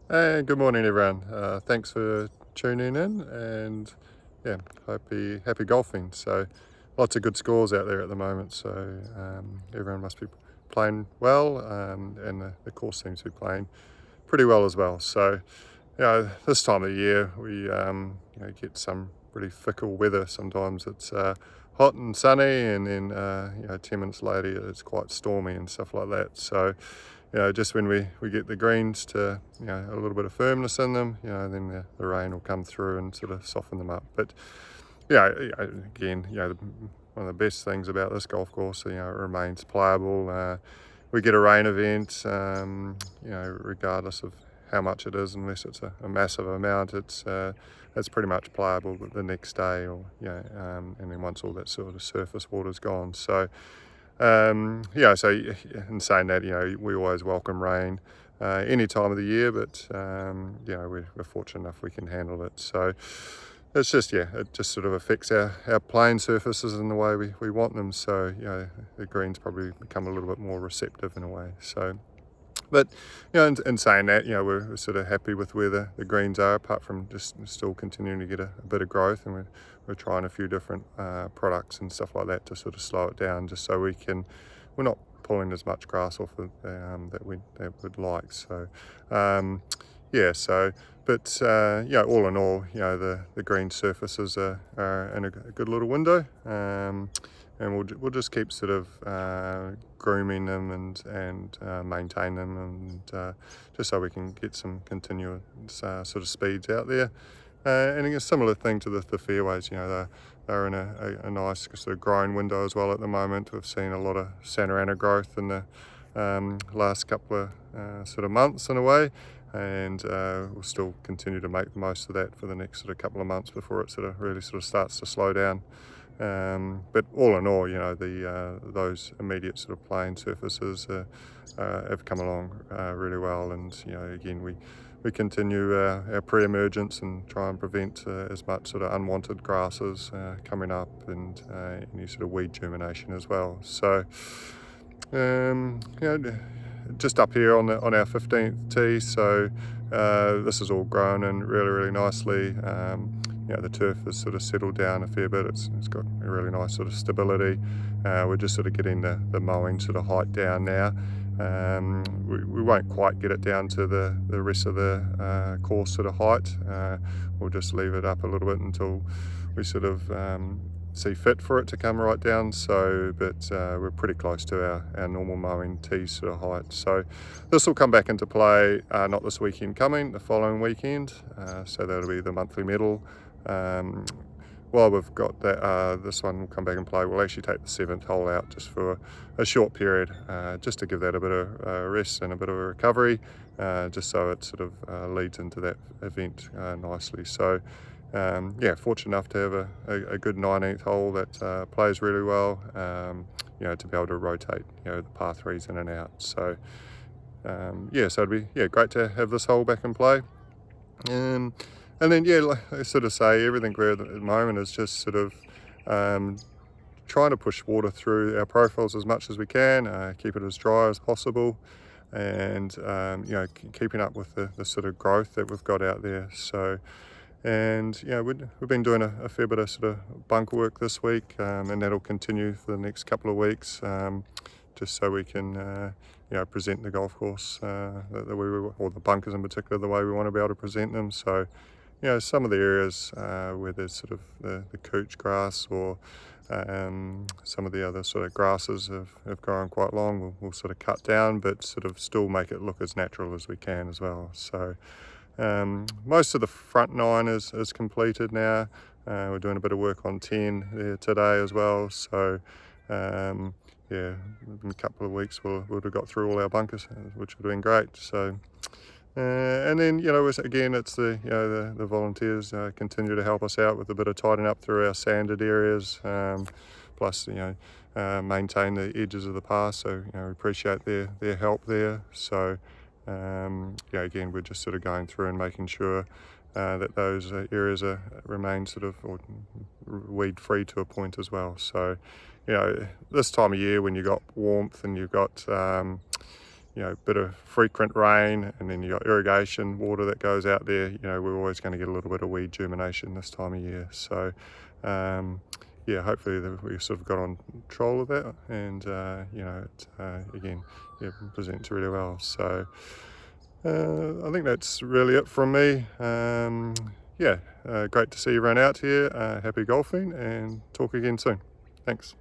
Hey, good morning, everyone. Thanks for tuning in, and yeah, happy golfing. So, lots of good scores out there at the moment. So, everyone must be playing well, and the course seems to be playing pretty well as well. So, this time of the year we get some pretty fickle weather. Sometimes it's hot and sunny, and then 10 minutes later it's quite stormy and stuff like that. So just when we get the greens to a little bit of firmness in them, then the rain will come through and sort of soften them up. But again, one of the best things about this golf course, it remains playable. We get a rain event, regardless of how much it is, unless it's a massive amount, it's pretty much playable the next day, or and then once all that sort of surface water's gone. So so in saying that, we always welcome rain any time of the year, but we're fortunate enough we can handle it. So it's just, it just sort of affects our playing surfaces in the way we want them. So, the greens probably become a little bit more receptive in a way. So, but, in saying that, we're sort of happy with where the greens are, apart from just still continuing to get a bit of growth. And we're trying a few different products and stuff like that to sort of slow it down, just so we're not pulling as much grass off that we'd like. So, but all in all, the green surfaces are in a good little window. And we'll just keep sort of grooming them and maintain them, and just so we can get some continuous sort of speeds out there. And a similar thing to the fairways, they're in a nice sort of growing window as well at the moment. We've seen a lot of Santarana growth in the last couple of sort of months in a way, and we'll still continue to make the most of that for the next sort of couple of months before it sort of really sort of starts to slow down. But all in all, those immediate sort of playing surfaces have come along really well, and again we continue our pre-emergence and try and prevent as much sort of unwanted grasses coming up, and any sort of weed germination as well. So just up here on our 15th tee, so this is all grown in really nicely. The turf has sort of settled down a fair bit. It's got a really nice sort of stability. We're just sort of getting the mowing sort of height down now. We won't quite get it down to the rest of the course sort of height. We'll just leave it up a little bit until we sort of see fit for it to come right down. So, but we're pretty close to our normal mowing tee sort of height. So this will come back into play, not this weekend coming, the following weekend. So that'll be the monthly medal. While we've got that, this one will come back and play. We'll actually take the 7th hole out just for a short period, just to give that a bit of rest and a bit of a recovery, just so it sort of leads into that event nicely. So, fortunate enough to have a good 19th hole that plays really well, to be able to rotate, the par threes in and out. So, so it'd be great to have this hole back in play. And then, like I sort of say, everything we're at the moment is just sort of trying to push water through our profiles as much as we can, keep it as dry as possible, and keeping up with the sort of growth that we've got out there. So, and we've been doing a fair bit of sort of bunker work this week, and that'll continue for the next couple of weeks, just so we can present the golf course or the bunkers in particular, the way we want to be able to present them. So some of the areas where there's sort of the couch grass, or some of the other sort of grasses have grown quite long, we'll sort of cut down, but sort of still make it look as natural as we can as well. So most of the front 9 is completed now. We're doing a bit of work on 10 there today as well. So in a couple of weeks we'll have got through all our bunkers, which will be great. So and then again, it's the volunteers continue to help us out with a bit of tidying up through our sanded areas, plus maintain the edges of the path. So we appreciate their help there. So again, we're just sort of going through and making sure that those areas remain sort of weed free to a point as well. So this time of year, when you've got warmth and you've got bit of frequent rain, and then you got irrigation water that goes out there, we're always going to get a little bit of weed germination this time of year. So yeah, hopefully we've sort of got on control of that, and it again, presents really well. So I think that's really it from me. Yeah, great to see you run out here. Happy golfing, and talk again soon. Thanks.